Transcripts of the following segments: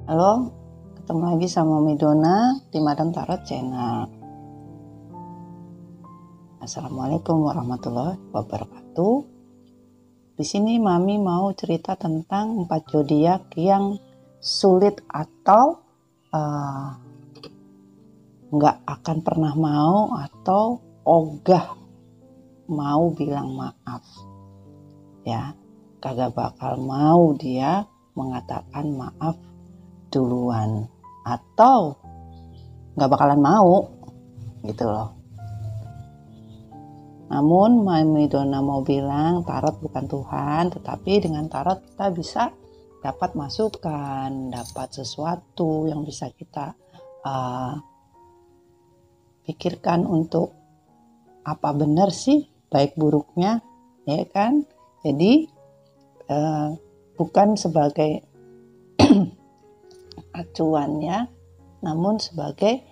Halo, ketemu lagi sama Midona di Madam Tarot Channel. Assalamualaikum warahmatullahi wabarakatuh. Di sini Mami mau cerita tentang 4 zodiak yang sulit atau nggak akan pernah mau atau ogah mau bilang maaf. Ya, kagak bakal mau dia mengatakan maaf duluan atau nggak bakalan mau gitu loh. Namun Mami Dona mau bilang tarot bukan Tuhan, tetapi dengan tarot kita bisa dapat masukan, dapat sesuatu yang bisa kita pikirkan untuk apa benar sih baik buruknya, ya kan? Jadi bukan sebagai acuan ya, namun sebagai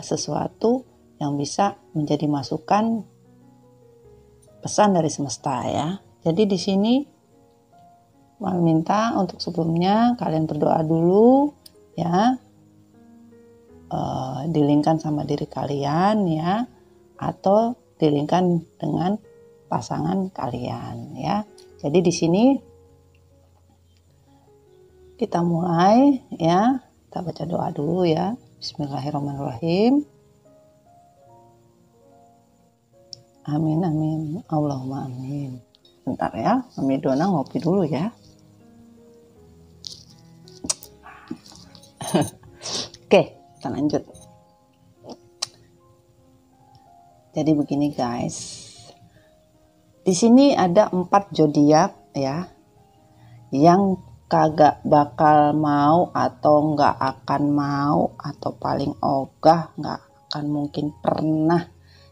sesuatu yang bisa menjadi masukan pesan dari semesta ya. Jadi di sini Mami minta untuk sebelumnya kalian berdoa dulu ya, dilingkan sama diri kalian ya, atau dilingkan dengan pasangan kalian ya. Jadi di sini kita mulai ya, kita baca doa dulu ya. Bismillahirrahmanirrahim. Amin amin, Allahumma amin. Bentar ya, Mami Dona ngopi dulu ya. Oke, kita lanjut. Jadi begini guys. Di sini ada 4 zodiak ya, yang kagak bakal mau atau nggak akan mau atau paling ogah nggak akan mungkin pernah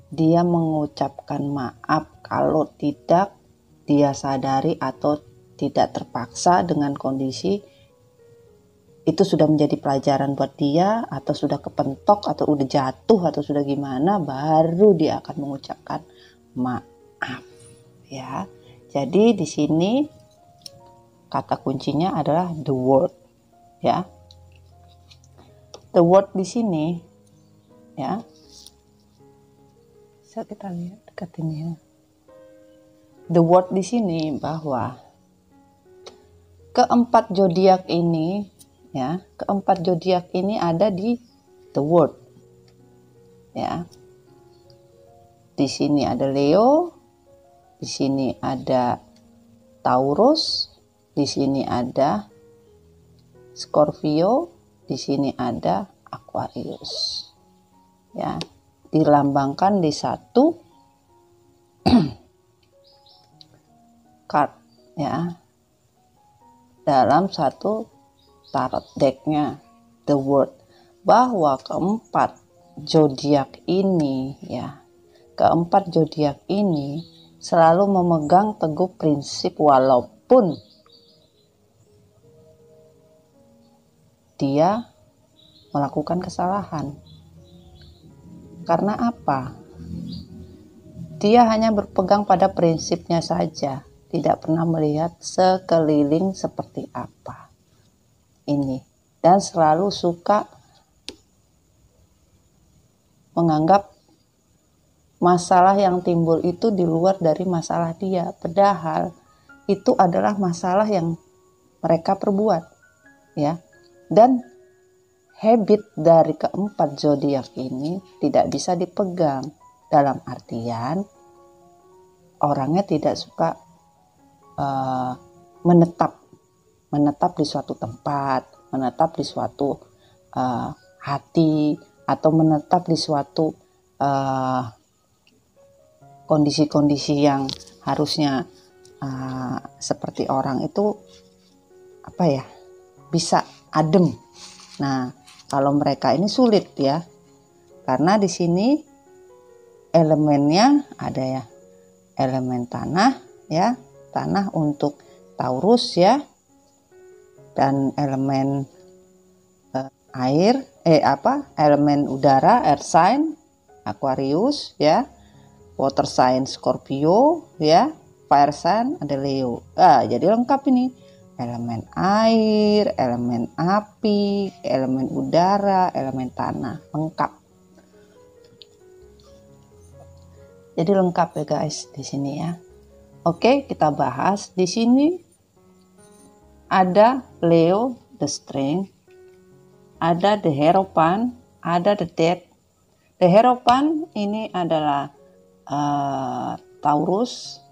dia mengucapkan maaf kalau tidak dia sadari atau tidak terpaksa dengan kondisi itu sudah menjadi pelajaran buat dia, atau sudah kepentok atau udah jatuh atau sudah gimana, baru dia akan mengucapkan maaf ya. Jadi di sini kata kuncinya adalah the word ya. The word di sini ya. Bisa kita lihat dekat ini ya. The word di sini bahwa keempat zodiak ini ya, keempat zodiak ini ada di the word ya. Di sini ada Leo, di sini ada Taurus, di sini ada Scorpio, di sini ada Aquarius. Ya, dilambangkan di satu card ya, dalam satu tarot decknya the word, bahwa keempat zodiak ini ya, keempat zodiak ini selalu memegang teguh prinsip walaupun dia melakukan kesalahan. Karena apa? Dia hanya berpegang pada prinsipnya saja, tidak pernah melihat sekeliling seperti apa ini, dan selalu suka menganggap masalah yang timbul itu di luar dari masalah dia, padahal itu adalah masalah yang mereka perbuat ya. Dan habit dari keempat zodiak ini tidak bisa dipegang, dalam artian orangnya tidak suka menetap di suatu tempat, menetap di suatu hati, atau menetap di suatu kondisi-kondisi yang harusnya seperti orang itu apa ya, bisa adem. Nah, kalau mereka ini sulit ya, karena di sini elemennya ada ya, elemen tanah ya, tanah untuk Taurus ya, dan elemen air, elemen udara, air sign Aquarius ya, water sign Scorpio ya, fire sign ada Leo. Jadi lengkap ini. elemen air, elemen api, elemen udara, elemen tanah, lengkap. Jadi lengkap ya guys di sini ya. Oke, kita bahas. Di sini ada Leo, the Strength, ada the Hierophant, ada the Death. The Hierophant ini adalah Taurus,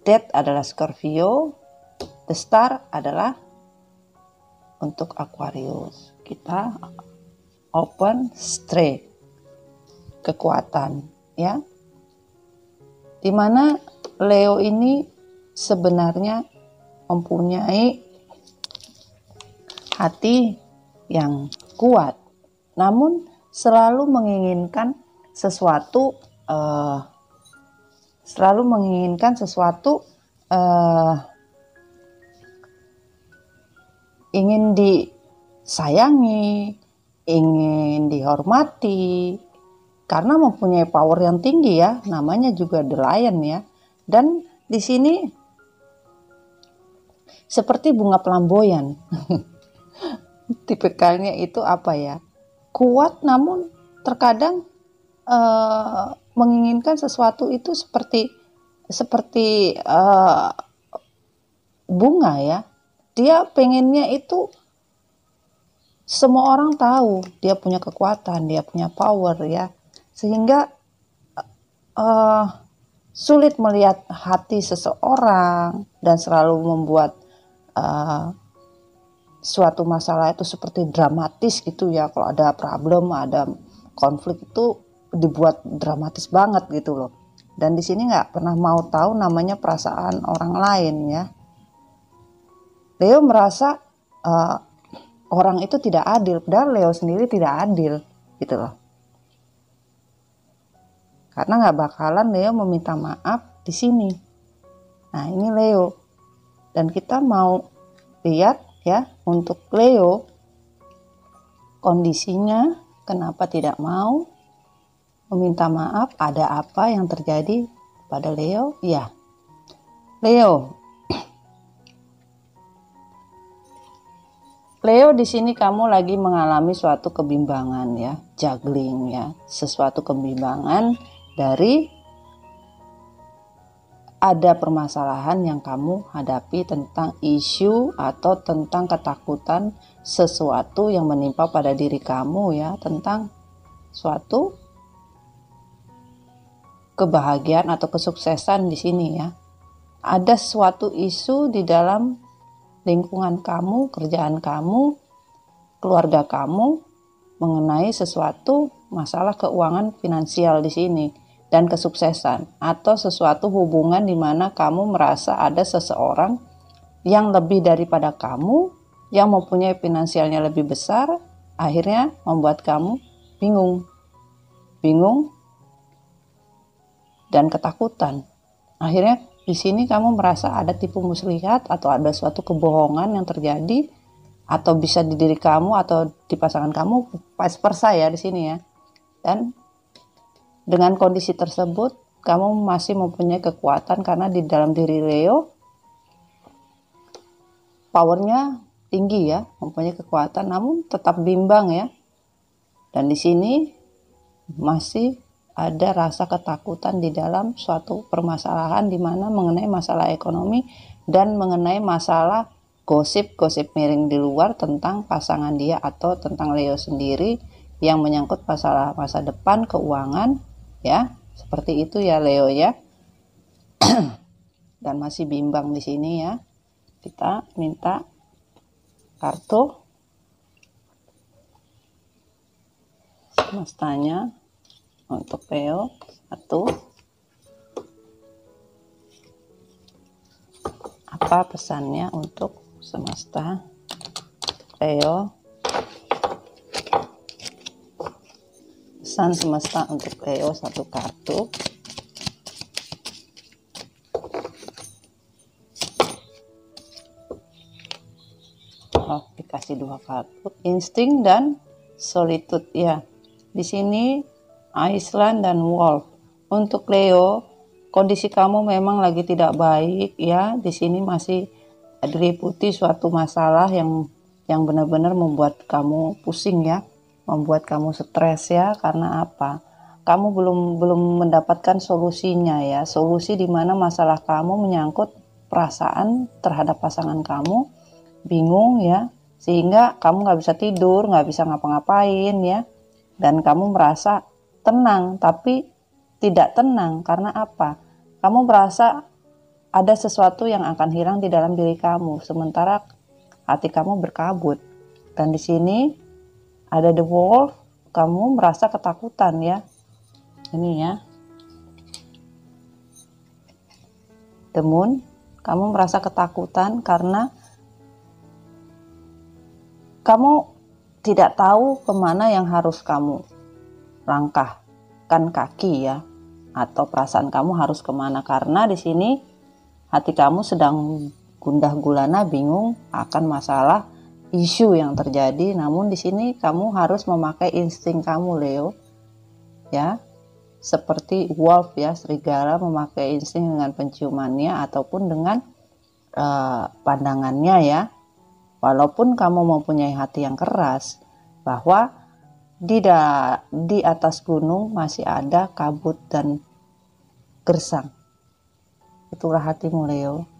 Death adalah Scorpio, the Star adalah untuk Aquarius. Kita open straight, kekuatan ya. Dimana Leo ini sebenarnya mempunyai hati yang kuat, namun selalu menginginkan sesuatu, ingin disayangi, ingin dihormati, karena mempunyai power yang tinggi ya, namanya juga The Lion ya. Dan di sini seperti bunga pelamboyan. Tipikalnya itu apa ya? Kuat namun terkadang menginginkan sesuatu itu seperti bunga ya. Dia pengennya itu semua orang tahu dia punya kekuatan, dia punya power ya. Sehingga sulit melihat hati seseorang dan selalu membuat suatu masalah itu seperti dramatis gitu ya. Kalau ada problem, ada konflik itu dibuat dramatis banget gitu loh. Dan di sini nggak pernah mau tahu namanya perasaan orang lain ya. Leo merasa orang itu tidak adil, padahal Leo sendiri tidak adil gitu loh. Karena nggak bakalan Leo meminta maaf di sini. Nah ini Leo, dan kita mau lihat ya untuk Leo kondisinya kenapa tidak mau meminta maaf, ada apa yang terjadi pada Leo ya. Leo di sini kamu lagi mengalami suatu kebimbangan ya, juggling ya, sesuatu kebimbangan dari ada permasalahan yang kamu hadapi tentang isu atau tentang ketakutan sesuatu yang menimpa pada diri kamu ya, tentang suatu kebahagiaan atau kesuksesan di sini ya. Ada suatu isu di dalam lingkungan kamu, kerjaan kamu, keluarga kamu mengenai sesuatu masalah keuangan finansial di sini dan kesuksesan, atau sesuatu hubungan di mana kamu merasa ada seseorang yang lebih daripada kamu, yang mempunyai finansialnya lebih besar, akhirnya membuat kamu bingung dan ketakutan. Akhirnya di sini kamu merasa ada tipu muslihat atau ada suatu kebohongan yang terjadi, atau bisa di diri kamu atau di pasangan kamu, vice versa ya di sini ya. Dan dengan kondisi tersebut kamu masih mempunyai kekuatan karena di dalam diri Leo powernya tinggi ya, mempunyai kekuatan namun tetap bimbang ya. Dan di sini masih ada rasa ketakutan di dalam suatu permasalahan di mana mengenai masalah ekonomi dan mengenai masalah gosip-gosip miring di luar tentang pasangan dia atau tentang Leo sendiri yang menyangkut masalah masa depan keuangan ya. Seperti itu ya Leo ya. Dan masih bimbang di sini ya. Kita minta kartu semestanya untuk Leo. Satu, apa pesannya untuk semesta Leo? Pesan semesta untuk Leo, satu kartu. Oh, dikasih dua kartu. Insting dan solitude ya. Di sini Iceland dan Wolf. Untuk Leo, kondisi kamu memang lagi tidak baik ya. Di sini masih diliputi suatu masalah yang benar-benar membuat kamu pusing ya, membuat kamu stres ya. Karena apa? Kamu belum mendapatkan solusinya ya, solusi di mana masalah kamu menyangkut perasaan terhadap pasangan kamu, bingung ya, sehingga kamu nggak bisa tidur, nggak bisa ngapa-ngapain ya, dan kamu merasa tenang tapi tidak tenang. Karena apa? Kamu merasa ada sesuatu yang akan hilang di dalam diri kamu, sementara hati kamu berkabut. Dan di sini ada the wolf, kamu merasa ketakutan ya. Ini ya, the moon, kamu merasa ketakutan karena kamu tidak tahu kemana yang harus kamu langkahkan kaki ya, atau perasaan kamu harus kemana. Karena di sini hati kamu sedang gundah gulana, bingung akan masalah isu yang terjadi. Namun di sini kamu harus memakai insting kamu, Leo ya, seperti wolf ya, serigala memakai insting dengan penciumannya ataupun dengan pandangannya ya. Walaupun kamu mempunyai hati yang keras, bahwa di atas gunung masih ada kabut dan gersang. Itulah hatimu, Leo.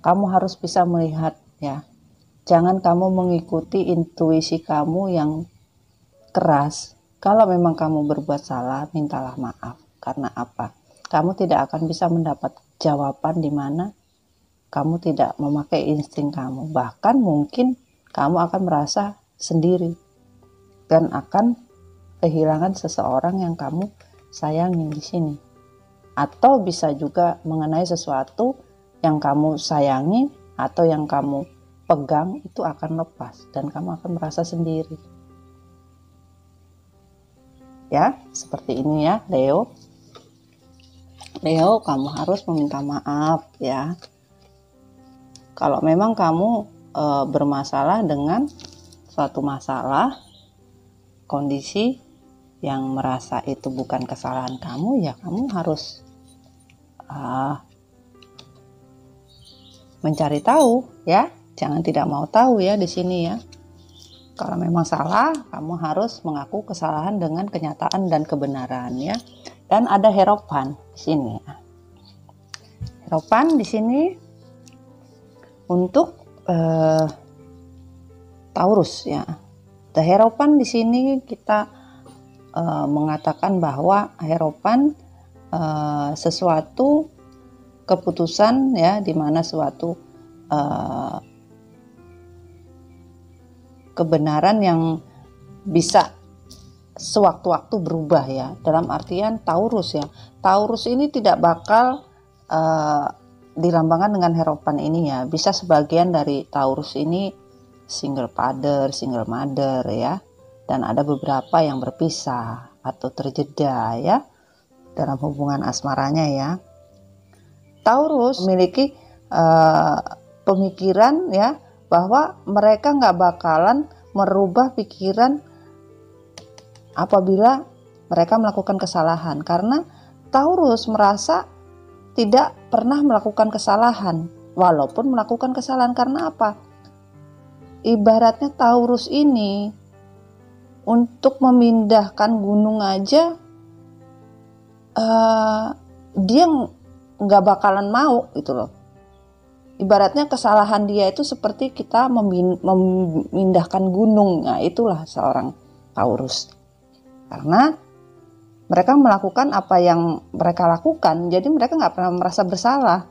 Kamu harus bisa melihat ya. Jangan kamu mengikuti intuisi kamu yang keras. Kalau memang kamu berbuat salah, mintalah maaf. Karena apa? Kamu tidak akan bisa mendapat jawaban di mana kamu tidak memakai insting kamu. Bahkan mungkin kamu akan merasa sendiri dan akan kehilangan seseorang yang kamu sayangi di sini. Atau bisa juga mengenai sesuatu yang kamu sayangi atau yang kamu pegang itu akan lepas dan kamu akan merasa sendiri. Ya, seperti ini ya, Leo. Leo, kamu harus meminta maaf ya. Kalau memang kamu bermasalah dengan suatu masalah, kondisi yang merasa itu bukan kesalahan kamu, ya kamu harus mencari tahu ya. Jangan tidak mau tahu ya di sini ya. Kalau memang salah, kamu harus mengaku kesalahan dengan kenyataan dan kebenaran ya. Dan ada Hierophant di sini. Hierophant di sini untuk Taurus ya. The Hierophant di sini kita mengatakan bahwa Hierophant sesuatu keputusan ya, di mana suatu kebenaran yang bisa sewaktu-waktu berubah ya. Dalam artian Taurus ya. Taurus ini tidak bakal dilambangkan dengan Hierophant ini ya. Bisa sebagian dari Taurus ini single father, single mother ya. Dan ada beberapa yang berpisah atau terjeda ya dalam hubungan asmaranya ya. Taurus memiliki pemikiran ya, bahwa mereka nggak bakalan merubah pikiran apabila mereka melakukan kesalahan. Karena Taurus merasa tidak pernah melakukan kesalahan walaupun melakukan kesalahan. Karena apa? Ibaratnya Taurus ini untuk memindahkan gunung aja dia nggak bakalan mau gitu loh. Ibaratnya kesalahan dia itu seperti kita memindahkan gunung. Nah, itulah seorang Taurus. Karena mereka melakukan apa yang mereka lakukan, jadi mereka nggak pernah merasa bersalah.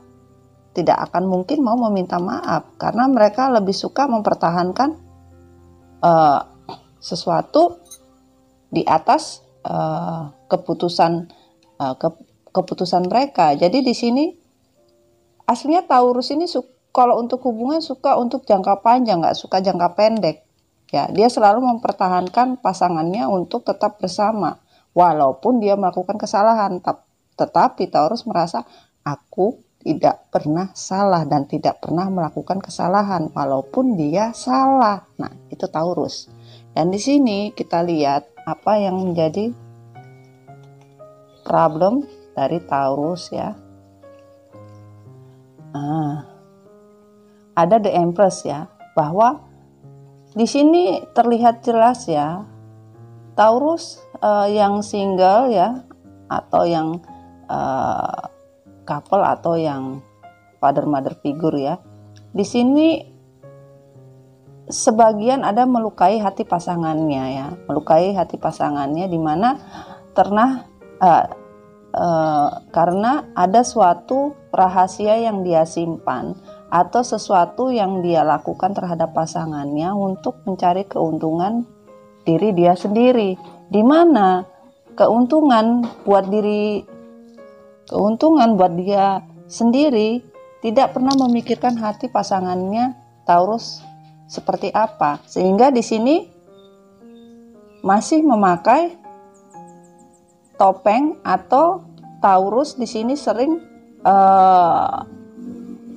Tidak akan mungkin mau meminta maaf, karena mereka lebih suka mempertahankan sesuatu di atas keputusan mereka. Jadi di sini aslinya Taurus ini kalau untuk hubungan suka untuk jangka panjang, nggak suka jangka pendek. Ya, dia selalu mempertahankan pasangannya untuk tetap bersama, walaupun dia melakukan kesalahan. Tetapi Taurus merasa, aku tidak pernah salah dan tidak pernah melakukan kesalahan, walaupun dia salah. Nah, itu Taurus. Dan di sini kita lihat apa yang menjadi problem dari Taurus ya. ada The Empress ya, bahwa di sini terlihat jelas ya, Taurus yang single ya, atau yang couple atau yang father mother figure ya. Di sini sebagian ada melukai hati pasangannya ya, melukai hati pasangannya di mana karena ada suatu rahasia yang dia simpan atau sesuatu yang dia lakukan terhadap pasangannya untuk mencari keuntungan diri dia sendiri, di mana keuntungan buat dia sendiri tidak pernah memikirkan hati pasangannya Taurus seperti apa, sehingga di sini masih memakai topeng, atau Taurus di sini sering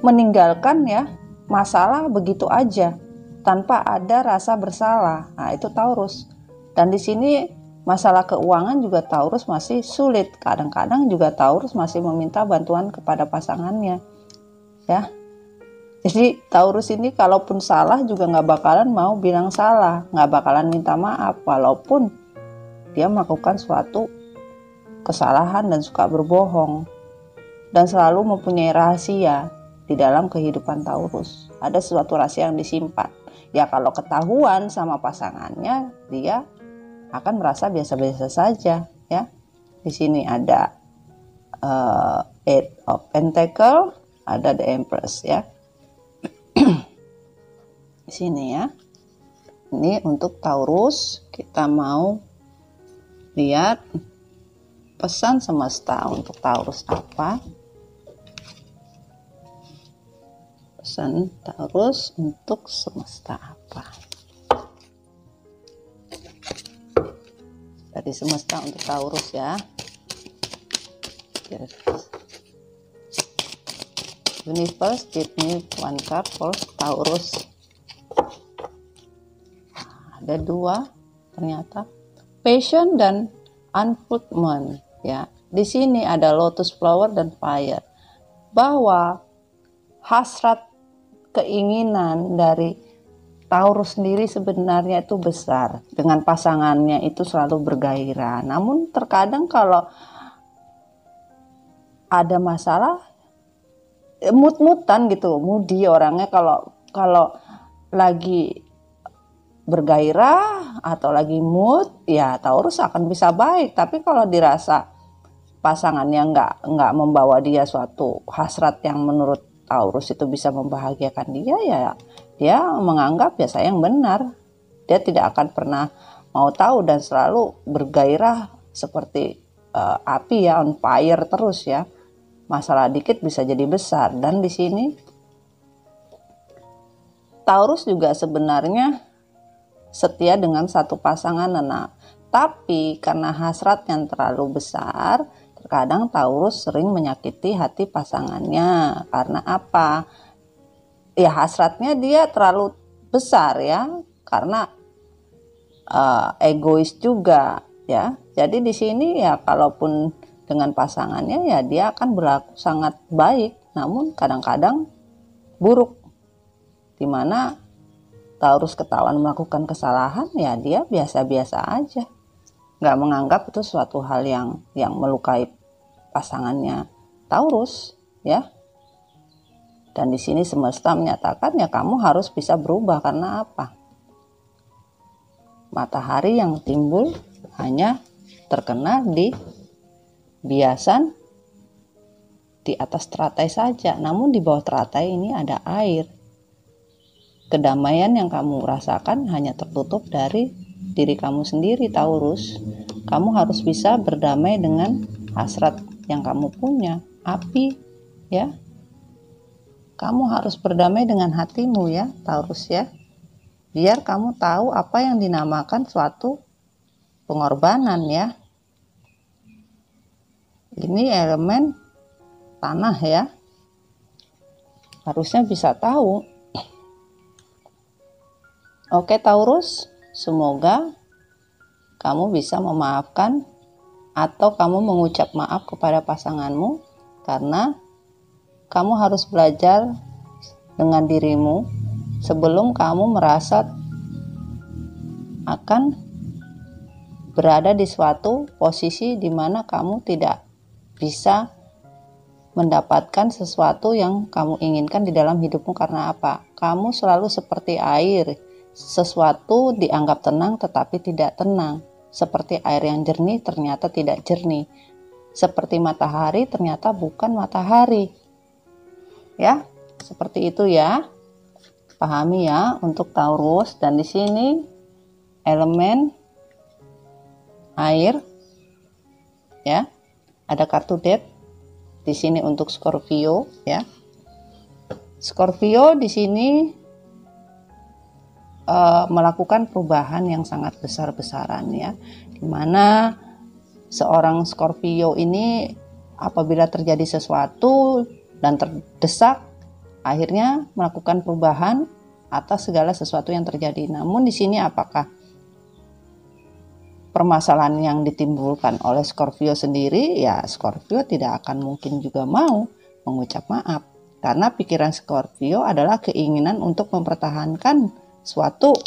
meninggalkan ya masalah begitu aja tanpa ada rasa bersalah. Nah, itu Taurus. Dan di sini masalah keuangan juga Taurus masih sulit. Kadang-kadang juga Taurus masih meminta bantuan kepada pasangannya. Ya. Jadi Taurus ini kalaupun salah juga nggak bakalan mau bilang salah, nggak bakalan minta maaf walaupun dia melakukan suatu kesalahan dan suka berbohong, dan selalu mempunyai rahasia di dalam kehidupan Taurus. Ada suatu rahasia yang disimpan. Ya kalau ketahuan sama pasangannya, dia akan merasa biasa-biasa saja ya. Di sini ada Eight of Pentacle, ada The Empress ya. Di sini ya. Ini untuk Taurus, kita mau lihat pesan semesta untuk Taurus apa? Pesan Taurus untuk semesta apa? Dari semesta untuk Taurus ya. Universe give me one card for Taurus. Ada dua ternyata, passion dan unfoldment ya. Di sini ada lotus flower dan fire, bahwa hasrat keinginan dari Taurus sendiri sebenarnya itu besar, dengan pasangannya itu selalu bergairah. Namun terkadang kalau ada masalah, mut-mutan gitu, moody orangnya. Kalau lagi bergairah atau lagi mood, ya Taurus akan bisa baik. Tapi kalau dirasa pasangannya nggak membawa dia suatu hasrat yang menurut Taurus itu bisa membahagiakan dia, ya dia menganggap ya saya yang benar. Dia tidak akan pernah mau tahu dan selalu bergairah seperti api ya, on fire terus ya. Masalah dikit bisa jadi besar. Dan di sini Taurus juga sebenarnya setia dengan satu pasangan. Nah, tapi karena hasrat yang terlalu besar, terkadang Taurus sering menyakiti hati pasangannya. Karena apa? Ya hasratnya dia terlalu besar ya, karena egois juga ya. Jadi di sini ya kalaupun dengan pasangannya ya dia akan berlaku sangat baik, namun kadang-kadang buruk, dimana Taurus ketahuan melakukan kesalahan ya dia biasa-biasa aja, nggak menganggap itu suatu hal yang melukai pasangannya Taurus ya. Dan di sini semesta menyatakan ya kamu harus bisa berubah. Karena apa? Matahari yang timbul hanya terkena di biasan di atas teratai saja, namun di bawah teratai ini ada air. Kedamaian yang kamu rasakan hanya tertutup dari diri kamu sendiri Taurus. Kamu harus bisa berdamai dengan hasrat yang kamu punya, api ya. Kamu harus berdamai dengan hatimu ya Taurus ya. Biar kamu tahu apa yang dinamakan suatu pengorbanan ya. Ini elemen tanah ya. Harusnya bisa tahu. Oke Taurus, semoga kamu bisa memaafkan atau kamu mengucap maaf kepada pasanganmu, karena kamu harus belajar dengan dirimu sebelum kamu merasa akan berada di suatu posisi di mana kamu tidak bisa mendapatkan sesuatu yang kamu inginkan di dalam hidupmu. Karena apa? Kamu selalu seperti air, sesuatu dianggap tenang tetapi tidak tenang. Seperti air yang jernih ternyata tidak jernih. Seperti matahari ternyata bukan matahari. Ya, seperti itu ya. Pahami ya untuk Taurus. Dan di sini elemen air ya. Ada kartu Death di sini untuk Scorpio ya. Scorpio di sini melakukan perubahan yang sangat besar-besaran ya, dimana seorang Scorpio ini apabila terjadi sesuatu dan terdesak akhirnya melakukan perubahan atas segala sesuatu yang terjadi. Namun di sini apakah permasalahan yang ditimbulkan oleh Scorpio sendiri? Ya, Scorpio tidak akan mungkin juga mau mengucap maaf, karena pikiran Scorpio adalah keinginan untuk mempertahankan suatu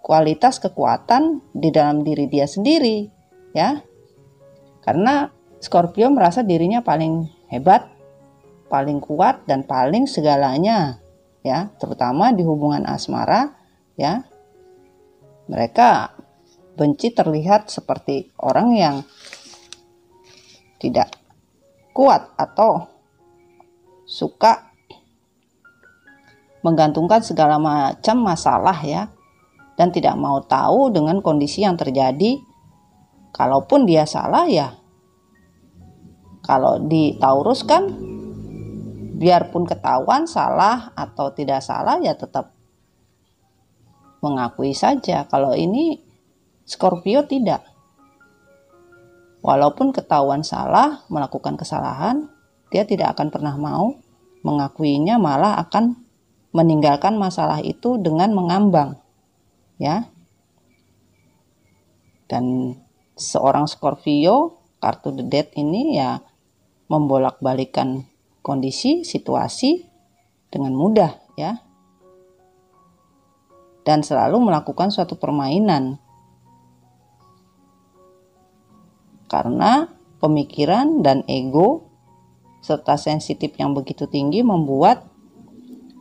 kualitas kekuatan di dalam diri dia sendiri ya, karena Scorpio merasa dirinya paling hebat, paling kuat, dan paling segalanya ya, terutama di hubungan asmara ya. Mereka benci terlihat seperti orang yang tidak kuat atau suka menggantungkan segala macam masalah ya, dan tidak mau tahu dengan kondisi yang terjadi. Kalaupun dia salah ya, kalau di Taurus kan biarpun ketahuan salah atau tidak salah ya tetap mengakui saja. Kalau ini Scorpio tidak. Walaupun ketahuan salah, melakukan kesalahan, dia tidak akan pernah mau mengakuinya, malah akan meninggalkan masalah itu dengan mengambang ya. Dan seorang Scorpio, kartu The Death ini ya membolak-balikan kondisi, situasi dengan mudah ya, dan selalu melakukan suatu permainan karena pemikiran dan ego serta sensitif yang begitu tinggi membuat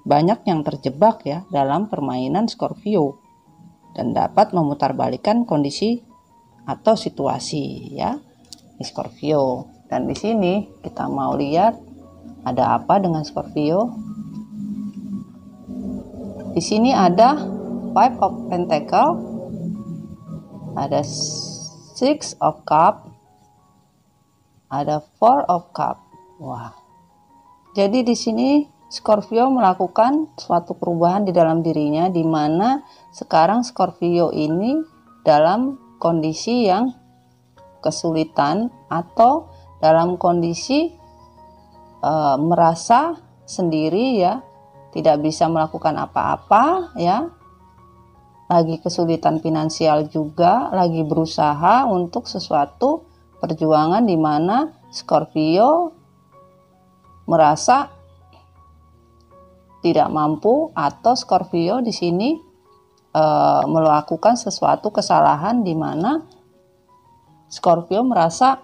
banyak yang terjebak ya dalam permainan Scorpio dan dapat memutarbalikkan kondisi atau situasi ya di Scorpio. Dan di sini kita mau lihat ada apa dengan Scorpio. Di sini ada Five of Pentacle, ada Six of Cup, ada Four of Cup. Wah. Jadi di sini Scorpio melakukan suatu perubahan di dalam dirinya, di mana sekarang Scorpio ini dalam kondisi yang kesulitan atau dalam kondisi merasa sendiri ya, tidak bisa melakukan apa-apa ya, lagi kesulitan finansial juga, lagi berusaha untuk sesuatu perjuangan di mana Scorpio merasa tidak mampu, atau Scorpio di sini melakukan sesuatu kesalahan di mana Scorpio merasa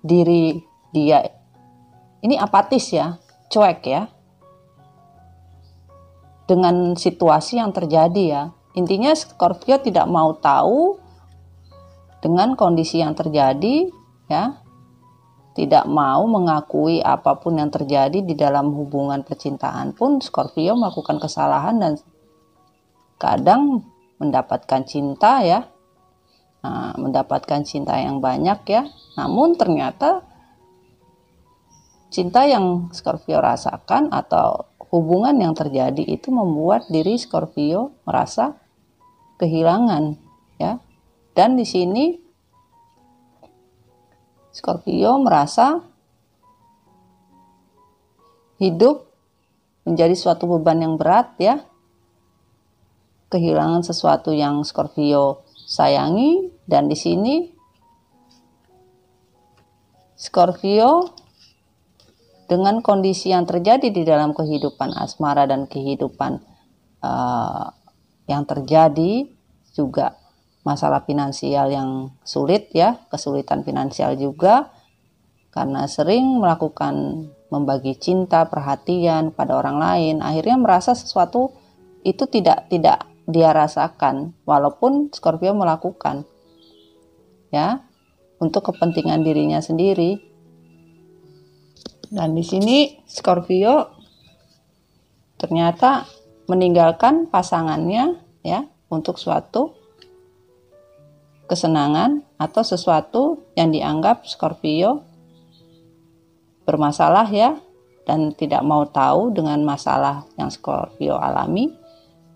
diri dia ini apatis ya, cuek ya dengan situasi yang terjadi ya. Intinya Scorpio tidak mau tahu dengan kondisi yang terjadi ya. Tidak mau mengakui apapun yang terjadi di dalam hubungan percintaan pun Scorpio melakukan kesalahan dan kadang mendapatkan cinta ya. Nah, mendapatkan cinta yang banyak ya. Namun ternyata cinta yang Scorpio rasakan atau hubungan yang terjadi itu membuat diri Scorpio merasa kehilangan ya. Dan di sini Scorpio merasa hidup menjadi suatu beban yang berat ya. Kehilangan sesuatu yang Scorpio sayangi, dan di sini Scorpio dengan kondisi yang terjadi di dalam kehidupan asmara dan kehidupan yang terjadi, juga masalah finansial yang sulit ya, kesulitan finansial juga, karena sering melakukan membagi cinta, perhatian pada orang lain, akhirnya merasa sesuatu itu tidak dia rasakan, walaupun Scorpio melakukan ya untuk kepentingan dirinya sendiri. Dan di sini Scorpio ternyata meninggalkan pasangannya ya untuk suatu kesenangan atau sesuatu yang dianggap Scorpio bermasalah ya, dan tidak mau tahu dengan masalah yang Scorpio alami.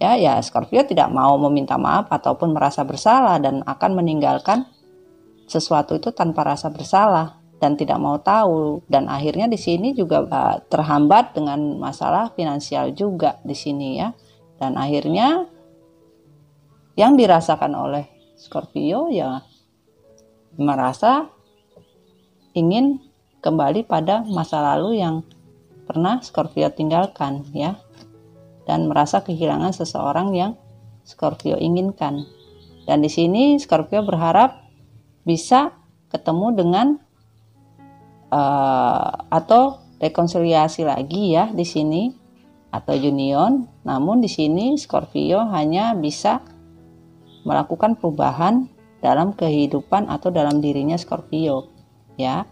Ya Scorpio tidak mau meminta maaf ataupun merasa bersalah dan akan meninggalkan sesuatu itu tanpa rasa bersalah dan tidak mau tahu, dan akhirnya di sini juga terhambat dengan masalah finansial juga di sini ya. Dan akhirnya yang dirasakan oleh Scorpio ya merasa ingin kembali pada masa lalu yang pernah Scorpio tinggalkan ya, dan merasa kehilangan seseorang yang Scorpio inginkan. Dan di sini Scorpio berharap bisa ketemu dengan atau rekonsiliasi lagi ya di sini, atau union. Namun di sini Scorpio hanya bisa melakukan perubahan dalam kehidupan atau dalam dirinya Scorpio ya,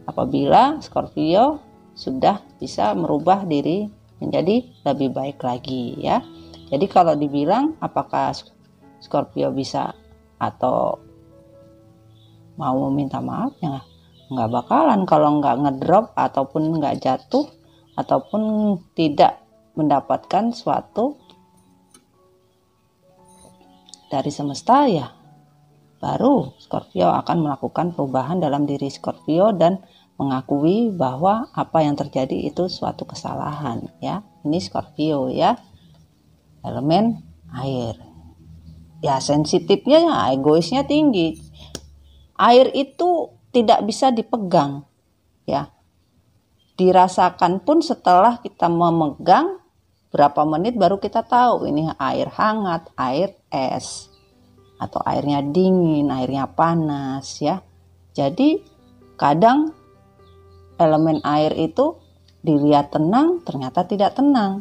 apabila Scorpio sudah bisa merubah diri menjadi lebih baik lagi ya. Jadi kalau dibilang apakah Scorpio bisa atau mau meminta maaf ya nggak bakalan kalau nggak ngedrop ataupun nggak jatuh ataupun tidak mendapatkan suatu dari semesta ya, baru Scorpio akan melakukan perubahan dalam diri Scorpio dan mengakui bahwa apa yang terjadi itu suatu kesalahan ya. Ini Scorpio ya, elemen air ya, sensitifnya ya, egoisnya tinggi. Air itu tidak bisa dipegang ya, dirasakan pun setelah kita memegang berapa menit baru kita tahu ini air hangat, air es, atau airnya dingin, airnya panas ya. Jadi kadang elemen air itu dilihat tenang, ternyata tidak tenang.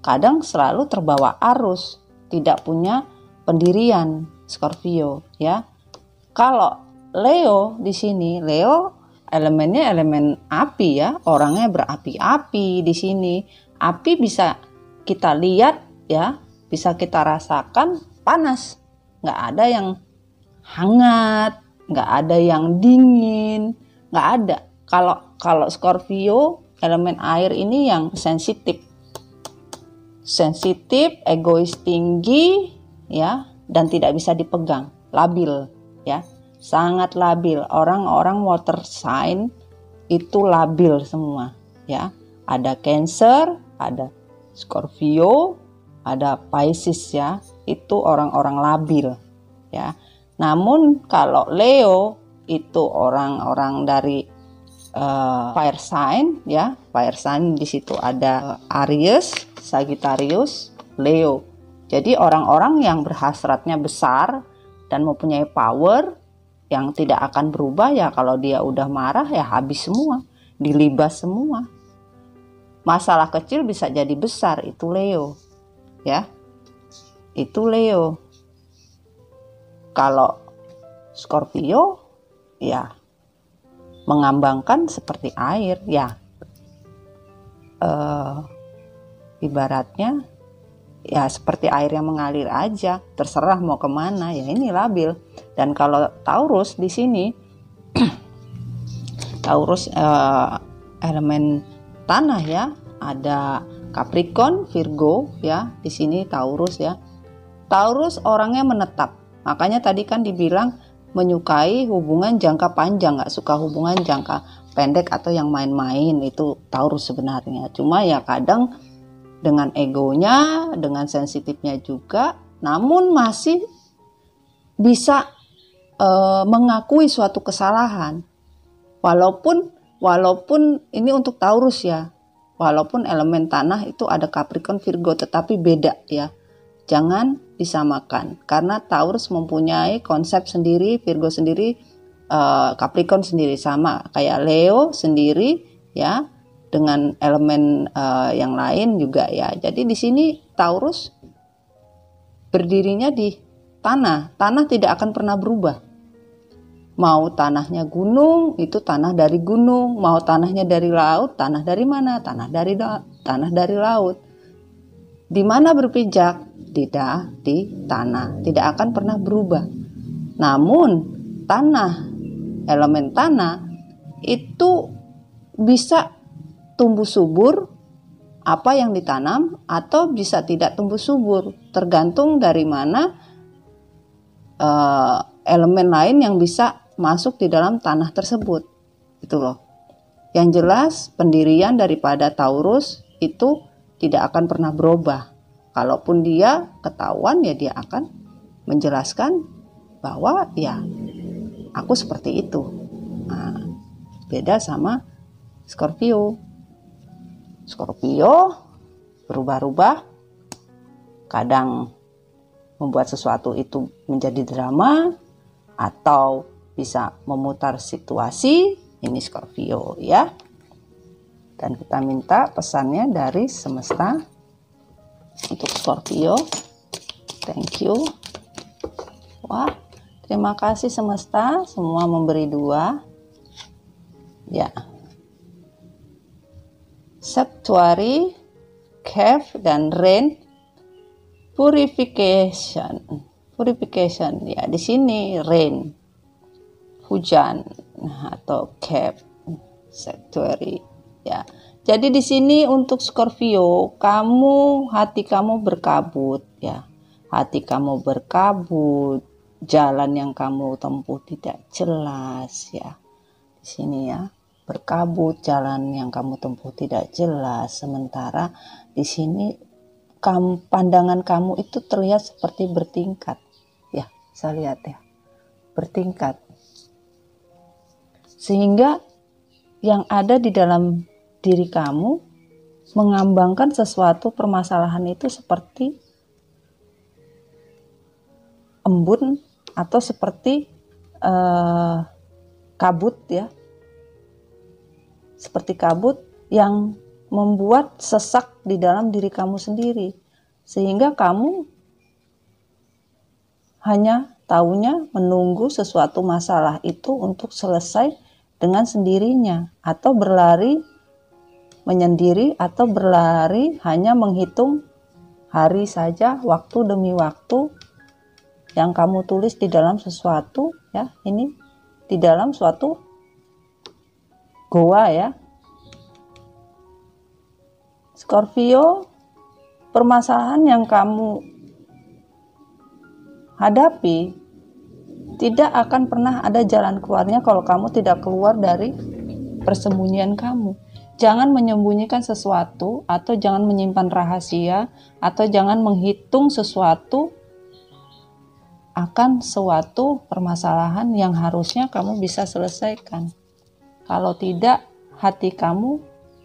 Kadang selalu terbawa arus, tidak punya pendirian Scorpio ya. Kalau Leo di sini, Leo elemennya elemen api ya, orangnya berapi-api di sini. Api bisa kita lihat ya, bisa kita rasakan panas. Nggak ada yang hangat, nggak ada yang dingin, nggak ada. Kalau Scorpio elemen air ini yang sensitif, egois tinggi ya, dan tidak bisa dipegang, labil ya. Sangat labil. Orang-orang water sign itu labil semua ya. Ada Cancer, ada Scorpio, ada Pisces ya. Itu orang-orang labil ya. Namun kalau Leo itu orang-orang dari fire sign ya. Fire sign di situ ada Aries, Sagittarius, Leo. Jadi orang-orang yang berhasratnya besar dan mempunyai power yang tidak akan berubah ya, kalau dia udah marah ya habis semua, dilibas semua. Masalah kecil bisa jadi besar, itu Leo ya. Itu Leo. Kalau Scorpio ya mengambangkan seperti air ya, ibaratnya ya seperti air yang mengalir aja, terserah mau kemana ya. Ini labil. Dan kalau Taurus di sini Taurus elemen tanah ya, ada Capricorn, Virgo ya, di sini Taurus ya. Taurus orangnya menetap, makanya tadi kan dibilang menyukai hubungan jangka panjang, nggak suka hubungan jangka pendek atau yang main-main. Itu Taurus sebenarnya, cuma ya kadang dengan egonya, dengan sensitifnya juga, namun masih bisa mengakui suatu kesalahan walaupun walaupun ini untuk Taurus ya, walaupun elemen tanah itu ada Capricorn, Virgo, tetapi beda ya. Jangan disamakan karena Taurus mempunyai konsep sendiri, Virgo sendiri, Capricorn sendiri, sama kayak Leo sendiri ya, dengan elemen yang lain juga ya. Jadi di sini Taurus berdirinya di tanah. Tanah tidak akan pernah berubah. Mau tanahnya gunung, itu tanah dari gunung. Mau tanahnya dari laut, tanah dari mana? Tanah dari laut. Di mana berpijak? Tidak di tanah. Tidak akan pernah berubah. Namun tanah, elemen tanah itu bisa tumbuh subur apa yang ditanam atau bisa tidak tumbuh subur, tergantung dari mana elemen lain yang bisa masuk di dalam tanah tersebut. Itu loh. Yang jelas pendirian daripada Taurus itu tidak akan pernah berubah. Kalaupun dia ketahuan ya dia akan menjelaskan bahwa ya aku seperti itu. Nah, beda sama Scorpio. Scorpio berubah-ubah, kadang membuat sesuatu itu menjadi drama atau bisa memutar situasi. Ini Scorpio ya. Dan kita minta pesannya dari semesta untuk Scorpio. Thank you. Wah, terima kasih semesta, semua memberi 2 ya. Sanctuary, cave, dan rain purification ya. Di sini rain, hujan, atau cave, sanctuary ya. Jadi di sini untuk Scorpio, hati kamu berkabut ya. Hati kamu berkabut, jalan yang kamu tempuh tidak jelas ya. Di sini ya, berkabut, jalan yang kamu tempuh tidak jelas. Sementara di sini pandangan kamu itu terlihat seperti bertingkat ya. Saya lihat ya, bertingkat. Sehingga yang ada di dalam diri kamu mengambangkan sesuatu permasalahan itu seperti embun atau seperti kabut ya. Seperti kabut yang membuat sesak di dalam diri kamu sendiri. Sehingga kamu hanya taunya menunggu sesuatu masalah itu untuk selesai dengan sendirinya. Atau berlari menyendiri, atau berlari hanya menghitung hari saja, waktu demi waktu yang kamu tulis di dalam sesuatu ya. Ini di dalam suatu goa ya. Scorpio, permasalahan yang kamu hadapi tidak akan pernah ada jalan keluarnya kalau kamu tidak keluar dari persembunyian kamu. Jangan menyembunyikan sesuatu, atau jangan menyimpan rahasia, atau jangan menghitung sesuatu akan suatu permasalahan yang harusnya kamu bisa selesaikan. Kalau tidak, hati kamu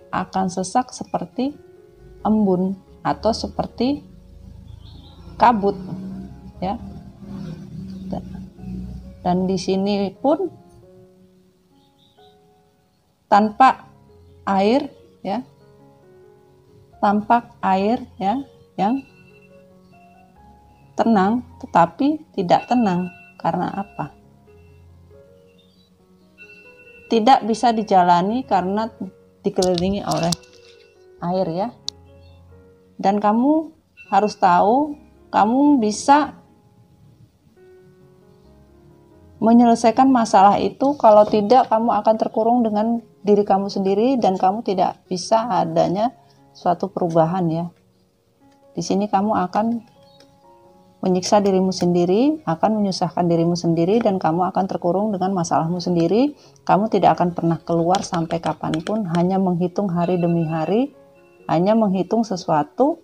akan sesak seperti embun atau seperti kabut ya. Dan di sini pun tanpa air ya, tampak air ya yang tenang tetapi tidak tenang. Karena apa? Tidak bisa dijalani karena dikelilingi oleh air ya. Dan kamu harus tahu, kamu bisa menyelesaikan masalah itu. Kalau tidak, kamu akan terkurung dengan diri kamu sendiri dan kamu tidak bisa adanya suatu perubahan ya. Di sini kamu akan menyiksa dirimu sendiri, akan menyusahkan dirimu sendiri, dan kamu akan terkurung dengan masalahmu sendiri. Kamu tidak akan pernah keluar sampai kapanpun, hanya menghitung hari demi hari, hanya menghitung sesuatu,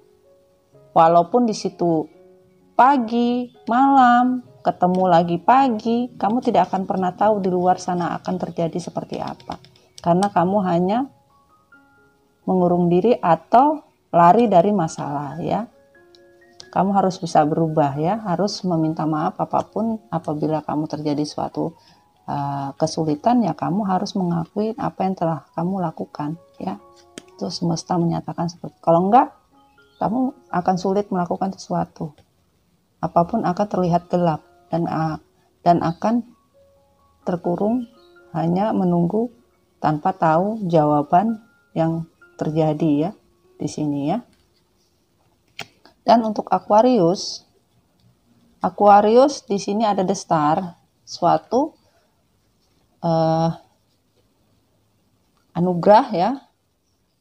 walaupun di situ pagi, malam, ketemu lagi pagi, kamu tidak akan pernah tahu di luar sana akan terjadi seperti apa. karena kamu hanya mengurung diri atau lari dari masalah ya. Kamu harus bisa berubah ya, harus meminta maaf apapun apabila kamu terjadi suatu kesulitan ya, kamu harus mengakui apa yang telah kamu lakukan ya. Itu semesta menyatakan seperti itu. Kalau enggak, kamu akan sulit melakukan sesuatu. Apapun akan terlihat gelap dan akan terkurung hanya menunggu tanpa tahu jawaban yang terjadi ya di sini ya. Dan untuk Aquarius di sini ada the star, suatu anugerah ya,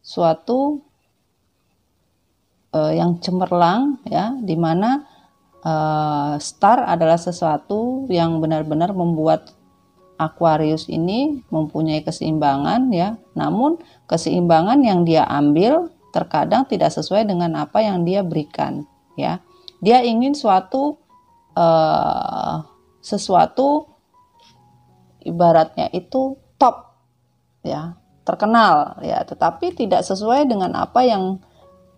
suatu yang cemerlang ya, di mana star adalah sesuatu yang benar-benar membuat Aquarius ini mempunyai keseimbangan ya. Namun keseimbangan yang dia ambil terkadang tidak sesuai dengan apa yang dia berikan ya. Dia ingin sesuatu ibaratnya itu top ya, terkenal ya, tetapi tidak sesuai dengan apa yang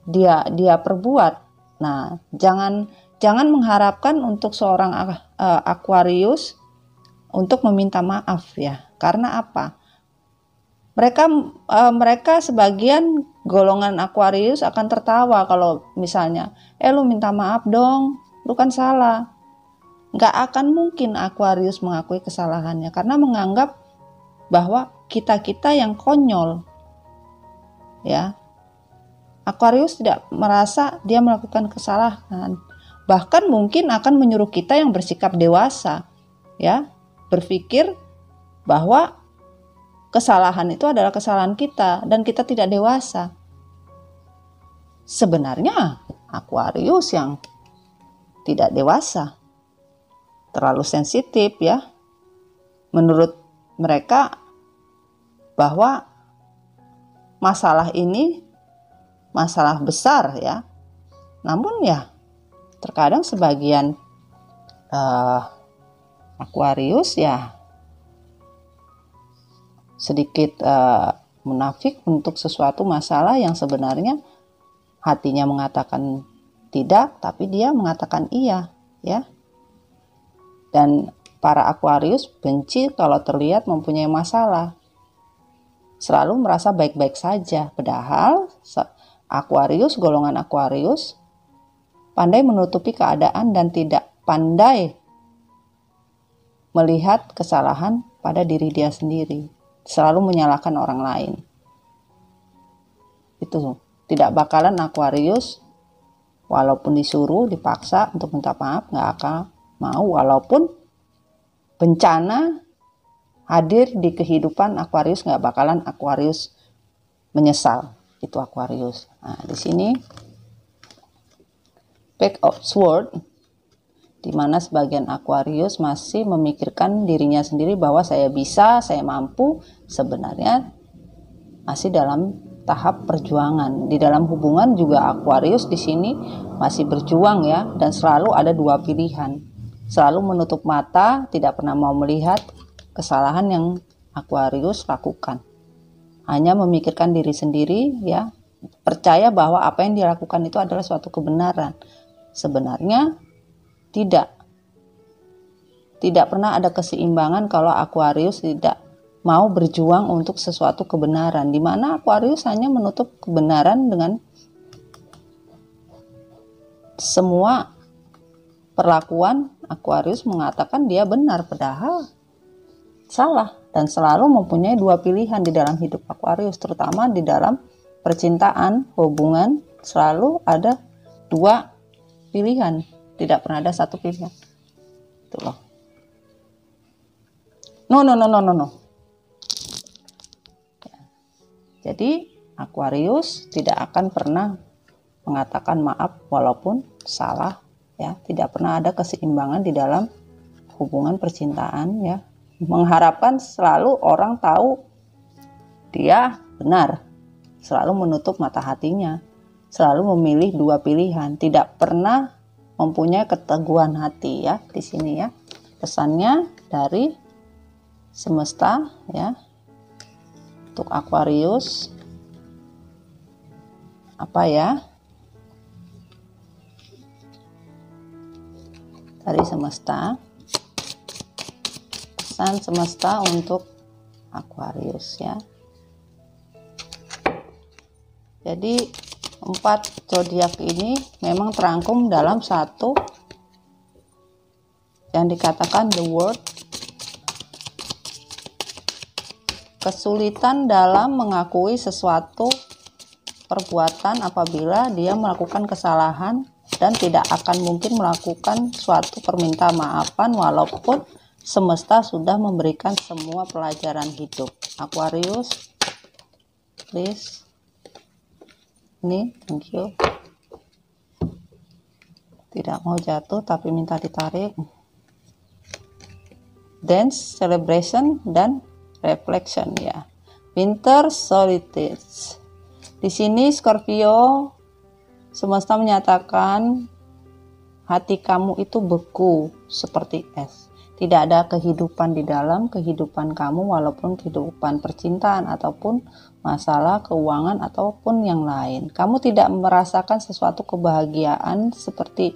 dia perbuat. Nah, jangan mengharapkan untuk seorang Aquarius untuk meminta maaf ya. Karena apa? Mereka sebagian golongan Aquarius akan tertawa kalau misalnya, lu minta maaf dong, lu kan salah. Nggak akan mungkin Aquarius mengakui kesalahannya karena menganggap bahwa kita yang konyol. Ya. Aquarius tidak merasa dia melakukan kesalahan. Bahkan mungkin akan menyuruh kita yang bersikap dewasa, ya, berpikir bahwa kesalahan itu adalah kesalahan kita dan kita tidak dewasa. Sebenarnya Aquarius yang tidak dewasa, terlalu sensitif ya. Menurut mereka bahwa masalah ini masalah besar ya. Namun ya terkadang sebagian Aquarius ya sedikit munafik untuk sesuatu masalah yang sebenarnya hatinya mengatakan tidak, tapi dia mengatakan iya ya. Dan para Aquarius benci kalau terlihat mempunyai masalah, selalu merasa baik-baik saja, padahal Aquarius, golongan Aquarius pandai menutupi keadaan dan tidak pandai melihat kesalahan pada diri dia sendiri, selalu menyalahkan orang lain. Itu tidak bakalan Aquarius walaupun disuruh, dipaksa untuk minta maaf, nggak akan mau, walaupun bencana hadir di kehidupan Aquarius, nggak bakalan Aquarius menyesal. Itu Aquarius. Nah, di sini Page of Swords, di mana sebagian Aquarius masih memikirkan dirinya sendiri bahwa saya bisa, saya mampu, sebenarnya masih dalam tahap perjuangan. Di dalam hubungan juga Aquarius di sini masih berjuang ya, dan selalu ada dua pilihan. Selalu menutup mata, tidak pernah mau melihat kesalahan yang Aquarius lakukan. Hanya memikirkan diri sendiri ya, percaya bahwa apa yang dilakukan itu adalah suatu kebenaran. Sebenarnya tidak pernah ada keseimbangan kalau Aquarius tidak mau berjuang untuk sesuatu kebenaran, di mana Aquarius hanya menutup kebenaran dengan semua perlakuan. Aquarius mengatakan dia benar padahal salah, dan selalu mempunyai dua pilihan di dalam hidup Aquarius, terutama di dalam percintaan, hubungan, selalu ada dua pilihan, tidak pernah ada satu pilihan. Itu loh. No. Jadi Aquarius tidak akan pernah mengatakan maaf walaupun salah ya, tidak pernah ada keseimbangan di dalam hubungan percintaan ya. Mengharapkan selalu orang tahu dia benar, selalu menutup mata hatinya, selalu memilih dua pilihan, tidak pernah mempunyai keteguhan hati ya. Di sini ya pesannya dari semesta ya. untuk Aquarius. Apa ya? Dari semesta. Pesan semesta untuk Aquarius ya. Jadi 4 zodiak ini memang terangkum dalam satu yang dikatakan the word. Kesulitan dalam mengakui sesuatu perbuatan apabila dia melakukan kesalahan dan tidak akan mungkin melakukan suatu permintaan maafan walaupun semesta sudah memberikan semua pelajaran hidup. Aquarius, please. Ini, thank you. Tidak mau jatuh tapi minta ditarik. Dance, celebration, dan reflection ya. Winter solstice. Di sini Scorpio, semesta menyatakan hati kamu itu beku seperti es. Tidak ada kehidupan di dalam kehidupan kamu, walaupun kehidupan percintaan ataupun masalah keuangan ataupun yang lain. Kamu tidak merasakan sesuatu kebahagiaan seperti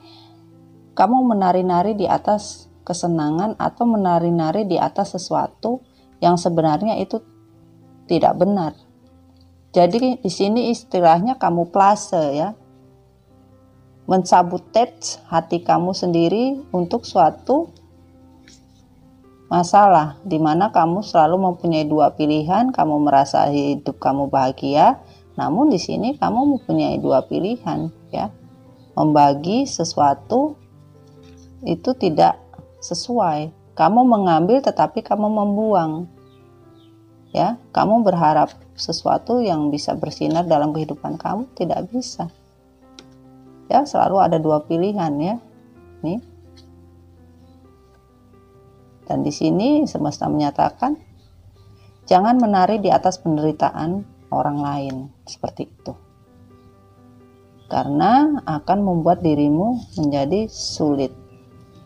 kamu menari-nari di atas kesenangan atau menari-nari di atas sesuatu yang sebenarnya itu tidak benar. Jadi di sini istilahnya kamuflase ya. Mensabotage hati kamu sendiri untuk suatu masalah di mana kamu selalu mempunyai dua pilihan, kamu merasa hidup kamu bahagia, namun di sini kamu mempunyai dua pilihan ya. Membagi sesuatu itu tidak sesuai. Kamu mengambil tetapi kamu membuang. Ya, kamu berharap sesuatu yang bisa bersinar dalam kehidupan kamu tidak bisa. Ya, selalu ada dua pilihan ya. Nih. Dan di sini semesta menyatakan jangan menari di atas penderitaan orang lain seperti itu. Karena akan membuat dirimu menjadi sulit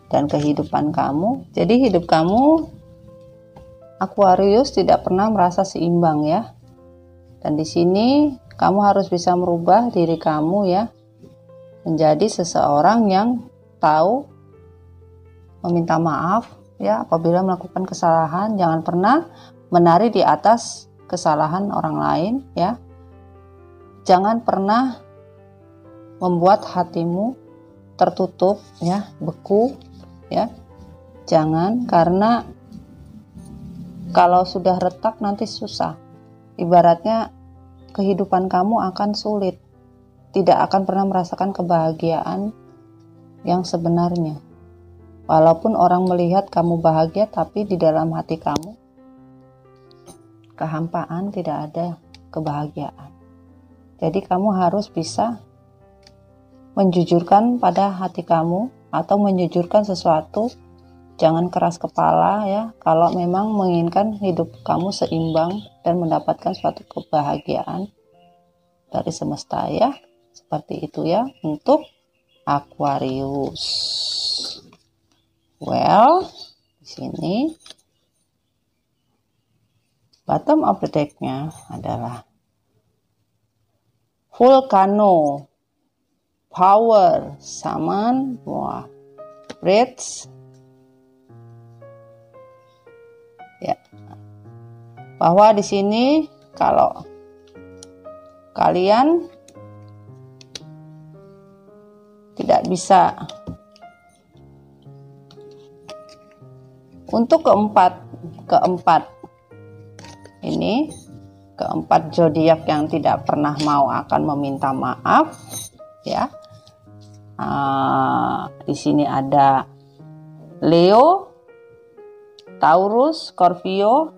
dan kehidupan kamu. Jadi hidup kamu Aquarius tidak pernah merasa seimbang ya. Dan di sini kamu harus bisa merubah diri kamu ya, menjadi seseorang yang tahu meminta maaf ya apabila melakukan kesalahan. Jangan pernah menari di atas kesalahan orang lain ya. Jangan pernah membuat hatimu tertutup ya, beku ya. Jangan, karena kalau sudah retak nanti susah. Ibaratnya kehidupan kamu akan sulit. Tidak akan pernah merasakan kebahagiaan yang sebenarnya. Walaupun orang melihat kamu bahagia, tapi di dalam hati kamu kehampaan, tidak ada kebahagiaan. Jadi kamu harus bisa menjujurkan pada hati kamu atau menjujurkan sesuatu. Jangan keras kepala ya, kalau memang menginginkan hidup kamu seimbang dan mendapatkan suatu kebahagiaan dari semesta ya. Seperti itu ya untuk Aquarius. Well, di sini bottom of the deck-nya adalah Volcano, Power, Summon, wah, Bridge. Ya, bahwa di sini kalau kalian tidak bisa untuk keempat ini, keempat zodiak yang tidak pernah mau akan meminta maaf ya. Di sini ada Leo, Taurus, Scorpio,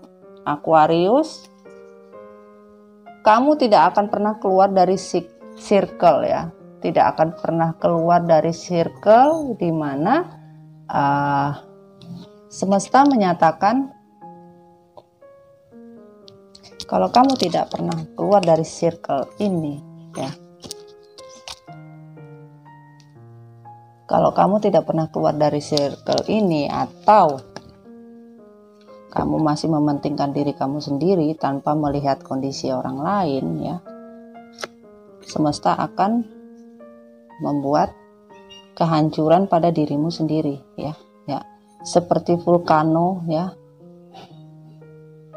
Aquarius. Kamu tidak akan pernah keluar dari circle ya. Tidak akan pernah keluar dari circle di mana semesta menyatakan kalau kamu tidak pernah keluar dari circle ini ya. Kalau kamu tidak pernah keluar dari circle ini atau kamu masih mementingkan diri kamu sendiri tanpa melihat kondisi orang lain, ya, semesta akan membuat kehancuran pada dirimu sendiri, ya. Seperti vulkano, ya.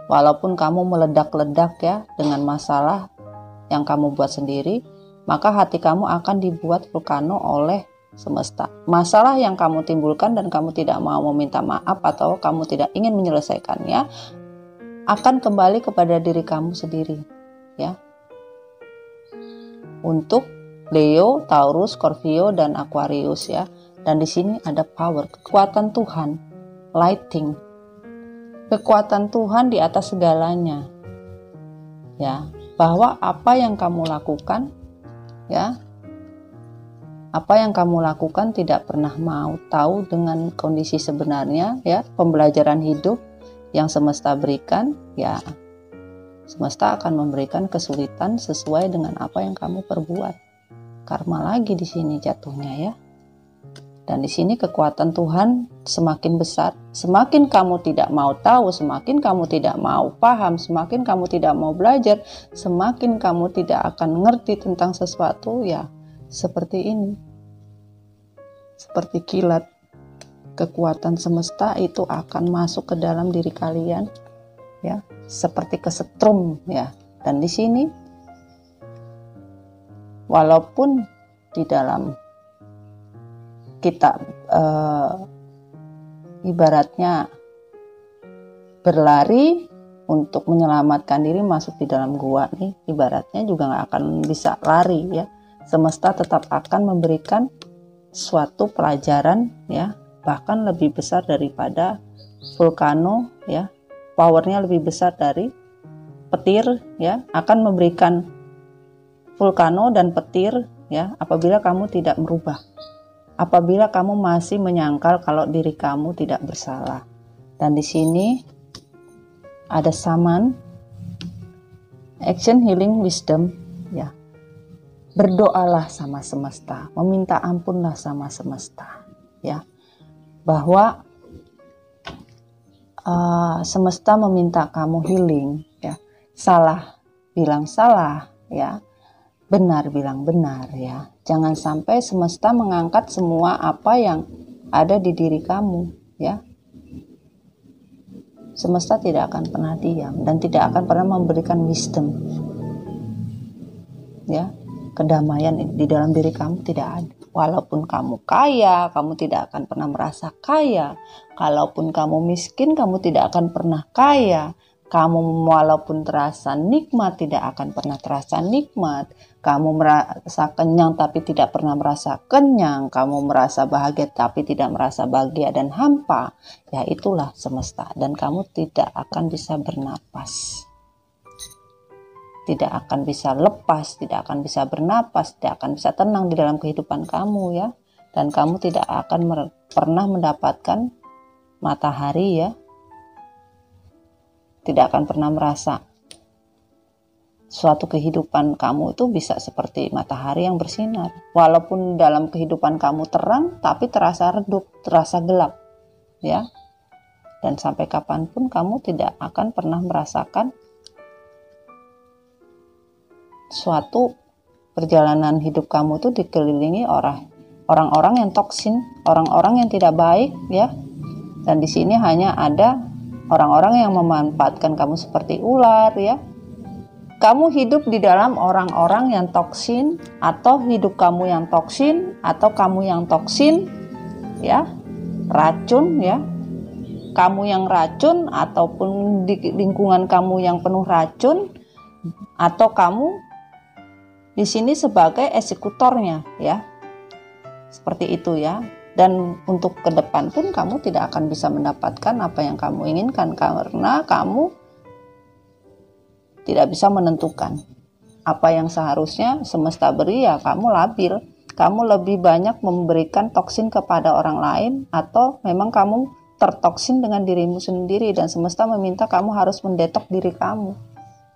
Walaupun kamu meledak-ledak, ya, dengan masalah yang kamu buat sendiri, maka hati kamu akan dibuat vulkano oleh semesta. Masalah yang kamu timbulkan dan kamu tidak mau meminta maaf atau kamu tidak ingin menyelesaikannya akan kembali kepada diri kamu sendiri, ya. Untuk Leo, Taurus, Scorpio, dan Aquarius, ya. Dan di sini ada power, kekuatan Tuhan, lighting, kekuatan Tuhan di atas segalanya, ya. Bahwa apa yang kamu lakukan, ya, apa yang kamu lakukan tidak pernah mau tahu dengan kondisi sebenarnya, ya. Pembelajaran hidup yang semesta berikan, ya, semesta akan memberikan kesulitan sesuai dengan apa yang kamu perbuat. Karma lagi di sini jatuhnya, ya. Dan di sini kekuatan Tuhan semakin besar. Semakin kamu tidak mau tahu, semakin kamu tidak mau paham, semakin kamu tidak mau belajar, semakin kamu tidak akan ngerti tentang sesuatu, ya. Seperti ini. Seperti kilat. Kekuatan semesta itu akan masuk ke dalam diri kalian, ya. Seperti kesetrum, ya. Dan di sini walaupun di dalam kita ibaratnya berlari untuk menyelamatkan diri masuk di dalam gua nih, ibaratnya juga nggak akan bisa lari, ya. Semesta tetap akan memberikan suatu pelajaran, ya, bahkan lebih besar daripada vulkano, ya, powernya lebih besar dari petir, ya, akan memberikan vulkano dan petir, ya, apabila kamu tidak merubah. Apabila kamu masih menyangkal kalau diri kamu tidak bersalah. Dan di sini ada Saman, action healing wisdom, ya. Berdoalah sama semesta, meminta ampunlah sama semesta, ya. Bahwa semesta meminta kamu healing, ya. Salah bilang salah, ya. Benar bilang benar, ya. Jangan sampai semesta mengangkat semua apa yang ada di diri kamu, ya. Semesta tidak akan pernah diam dan tidak akan pernah memberikan wisdom, ya. Kedamaian di dalam diri kamu tidak ada. Walaupun kamu kaya, kamu tidak akan pernah merasa kaya. Kalaupun kamu miskin, kamu tidak akan pernah kaya. Kamu walaupun terasa nikmat, tidak akan pernah terasa nikmat. Kamu merasa kenyang tapi tidak pernah merasa kenyang. Kamu merasa bahagia tapi tidak merasa bahagia dan hampa. Ya, itulah semesta. Dan kamu tidak akan bisa bernapas. Tidak akan bisa lepas, tidak akan bisa bernapas, tidak akan bisa tenang di dalam kehidupan kamu, ya. Dan kamu tidak akan pernah mendapatkan matahari, ya. Tidak akan pernah merasa suatu kehidupan kamu itu bisa seperti matahari yang bersinar. Walaupun dalam kehidupan kamu terang, tapi terasa redup, terasa gelap, ya. Dan sampai kapanpun kamu tidak akan pernah merasakan suatu perjalanan hidup kamu itu dikelilingi orang-orang yang toksin, orang-orang yang tidak baik, ya. Dan di sini hanya ada orang-orang yang memanfaatkan kamu seperti ular, ya. Kamu hidup di dalam orang-orang yang toksin, atau hidup kamu yang toksin, atau kamu yang toksin, ya, racun, ya. Kamu yang racun, ataupun di lingkungan kamu yang penuh racun, atau kamu di sini sebagai eksekutornya, ya. Seperti itu, ya. Dan untuk ke depan pun kamu tidak akan bisa mendapatkan apa yang kamu inginkan karena kamu tidak bisa menentukan apa yang seharusnya semesta beri, ya. Kamu labil, kamu lebih banyak memberikan toksin kepada orang lain, atau memang kamu tertoksin dengan dirimu sendiri dan semesta meminta kamu harus mendetok diri kamu,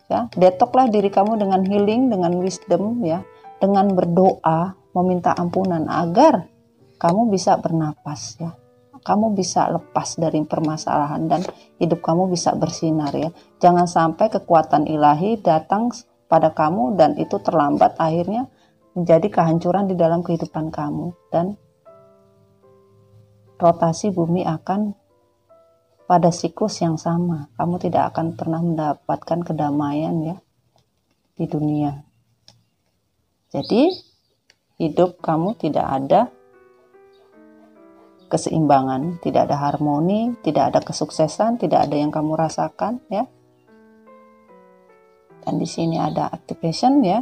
ya. Detoklah diri kamu dengan healing, dengan wisdom, ya, dengan berdoa, meminta ampunan agar kamu bisa bernapas, ya. kamu bisa lepas dari permasalahan dan hidup kamu bisa bersinar ya. Jangan sampai kekuatan ilahi datang pada kamu dan itu terlambat, akhirnya menjadi kehancuran di dalam kehidupan kamu, dan rotasi bumi akan pada siklus yang sama. Kamu tidak akan pernah mendapatkan kedamaian ya di dunia. Jadi hidup kamu tidak ada keseimbangan, tidak ada harmoni, tidak ada kesuksesan, tidak ada yang kamu rasakan ya. Dan di sini ada activation ya.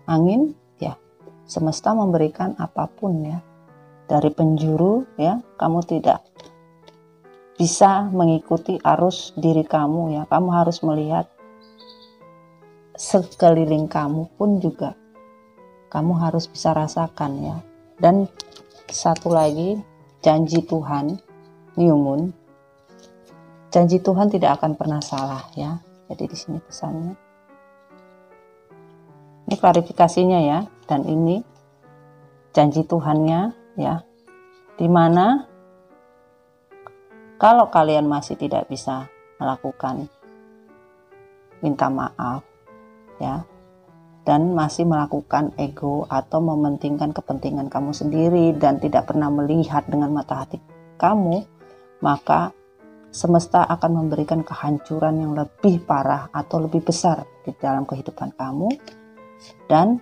Angin ya. Semesta memberikan apapun ya. Dari penjuru ya, kamu tidak bisa mengikuti arus diri kamu ya. Kamu harus melihat sekeliling kamu pun juga kamu harus bisa rasakan ya. Dan satu lagi, janji Tuhan, New Moon. Janji Tuhan tidak akan pernah salah ya. Jadi di sini pesannya. Ini klarifikasinya ya, dan ini janji Tuhannya ya. Dimana kalau kalian masih tidak bisa melakukan, minta maaf ya. Dan masih melakukan ego atau mementingkan kepentingan kamu sendiri dan tidak pernah melihat dengan mata hati kamu, maka semesta akan memberikan kehancuran yang lebih parah atau lebih besar di dalam kehidupan kamu, dan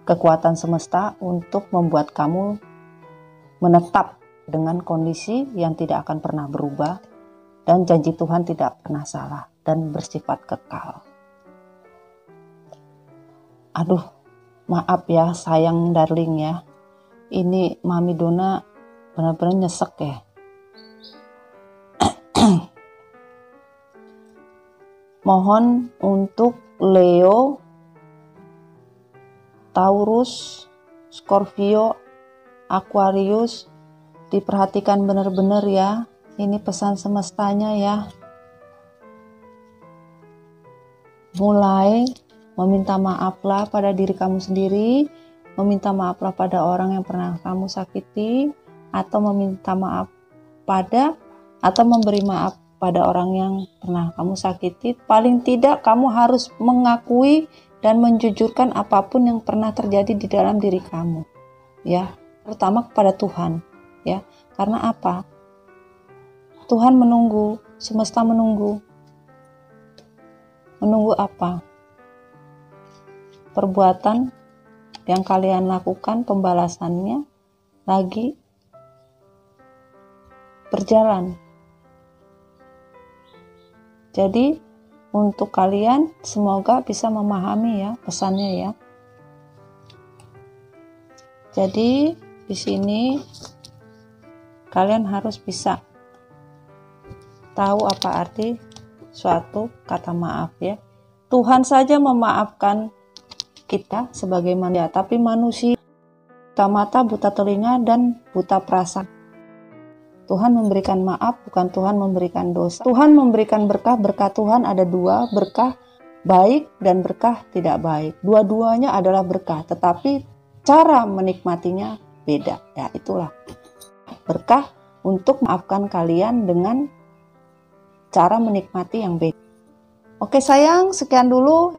kekuatan semesta untuk membuat kamu menetap dengan kondisi yang tidak akan pernah berubah, dan janji Tuhan tidak pernah salah dan bersifat kekal. Aduh, maaf ya sayang darling ya. Ini Mami Dona benar-benar nyesek ya. Mohon untuk Leo, Taurus, Scorpio, Aquarius diperhatikan benar-benar ya. Ini pesan semestanya ya. Mulai meminta maaflah pada diri kamu sendiri, meminta maaflah pada orang yang pernah kamu sakiti, atau meminta maaf pada, atau memberi maaf pada orang yang pernah kamu sakiti. Paling tidak kamu harus mengakui dan menjujurkan apapun yang pernah terjadi di dalam diri kamu. Ya, terutama kepada Tuhan. Ya, karena apa? Tuhan menunggu, semesta menunggu. Menunggu apa? Perbuatan yang kalian lakukan, pembalasannya lagi berjalan. Jadi untuk kalian semoga bisa memahami ya pesannya ya. Jadi di sini kalian harus bisa tahu apa arti suatu kata maaf ya. Tuhan saja memaafkan kita sebagai manusia, tapi manusia buta mata, buta telinga, dan buta perasaan. Tuhan memberikan maaf, bukan Tuhan memberikan dosa. Tuhan memberikan berkah. Berkah Tuhan ada dua, berkah baik dan berkah tidak baik. Dua-duanya adalah berkah, tetapi cara menikmatinya beda. Ya, itulah berkah untuk maafkan kalian dengan cara menikmati yang beda. Oke sayang, sekian dulu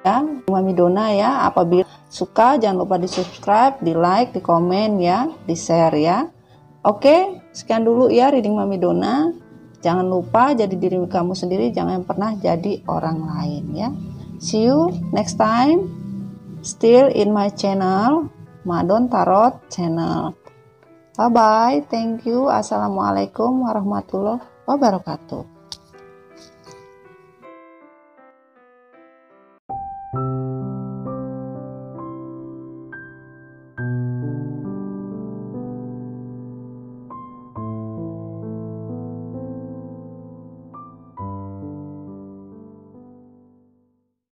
ya Mami Dona ya. Apabila suka jangan lupa di subscribe, di like, di komen ya, di share ya. Oke, sekian dulu ya reading Mami Dona. Jangan lupa jadi diri kamu sendiri, jangan pernah jadi orang lain ya. See you next time, still in my channel, Madon Tarot channel. Bye bye, thank you. Assalamualaikum warahmatullahi wabarakatuh.